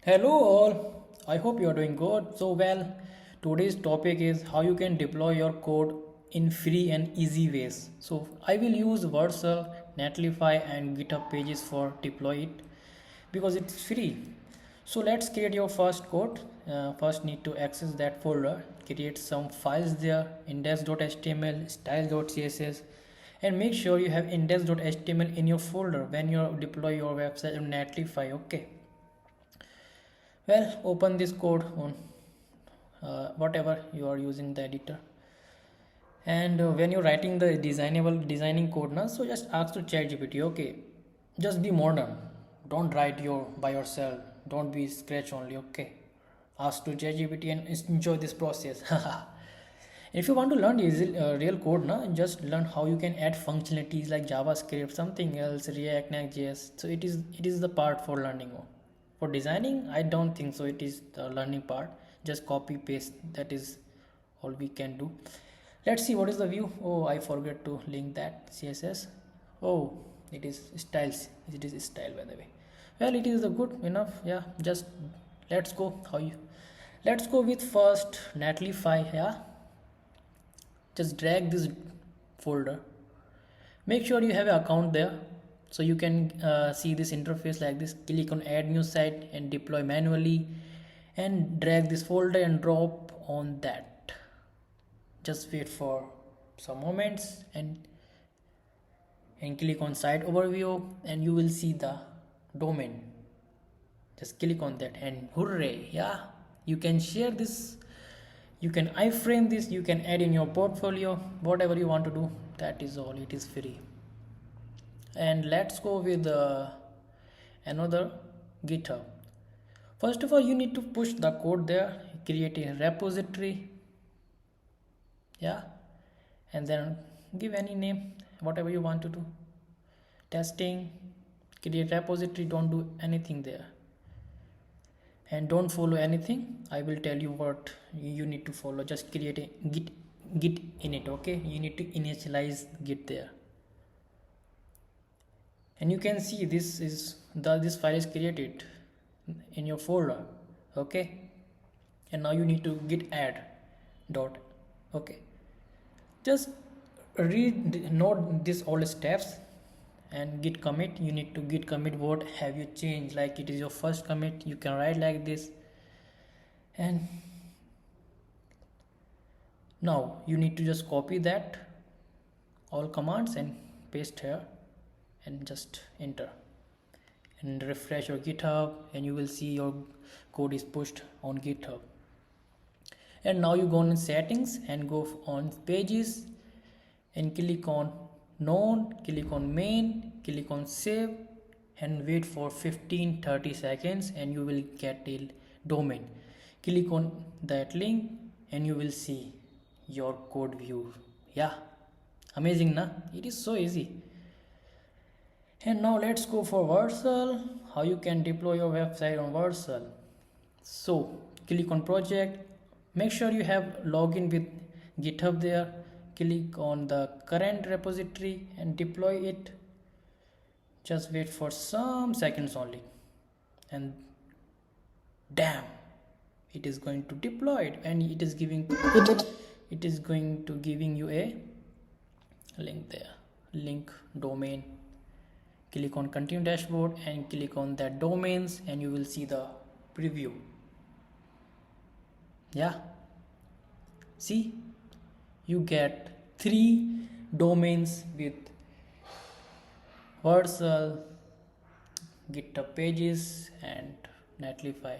Hello all, I hope you are doing good. Today's topic is how you can deploy your code in free and easy ways. So I will use Vercel, Netlify and GitHub Pages for deploy it because it's free. So let's create your first code. First need to access that folder, create some files there, index.html, style.css, and make sure you have index.html in your folder when you deploy your website on Netlify. Okay, well, open this code on whatever you are using the editor, and when you're writing the designing code now, so just ask to ChatGPT. Okay, just be modern, don't write your by yourself, don't be scratch only. Okay, ask to ChatGPT and enjoy this process. If you want to learn easy, real code now, just learn how you can add functionalities like JavaScript, something else, React, Next.js. So it is the part for learning. For designing, I don't think so. It is the learning part. Just copy paste. That is all we can do. Let's see what is the view. Oh, I forgot to link that CSS. Oh, it is styles. It is style, by the way. Well, it is the good enough. Yeah, just let's go. Let's go with first Netlify. Yeah, just drag this folder. Make sure you have an account there, so you can see this interface like this. Click on add new site and deploy manually, and drag this folder and drop on that. Just wait for some moments and click on site overview, and you will see the domain. Just click on that and hooray, yeah, you can share this, you can iframe this, you can add in your portfolio, whatever you want to do. That is all. It is free. And let's go with another GitHub. First of all, you need to push the code there, create a repository, yeah, and then give any name, whatever you want to do. Testing, create repository, don't do anything there, and don't follow anything. I will tell you what you need to follow. Just create a git init. Okay, you need to initialize git there, and you can see this file is created in your folder. Okay, and now you need to git add dot. Okay, just note this all steps and git commit. You need to git commit what have you changed, like it is your first commit, you can write like this. And now you need to just copy that all commands and paste here and just enter and refresh your GitHub, and you will see your code is pushed on GitHub. And now you go on settings and go on pages and click on node, click on main, click on save, and wait for 15-30 seconds and you will get a domain. Click on that link and you will see your code view. Yeah, amazing na? It is so easy. And now let's go for Vercel, how you can deploy your website on Vercel. So click on project, make sure you have login with GitHub there, click on the current repository and deploy it. Just wait for some seconds only, and damn, it is going to deploy it, and it is going to giving you a link there, link domain. Click on continue dashboard and click on that domains and you will see the preview. Yeah, see, you get 3 domains with Vercel, GitHub Pages and Netlify.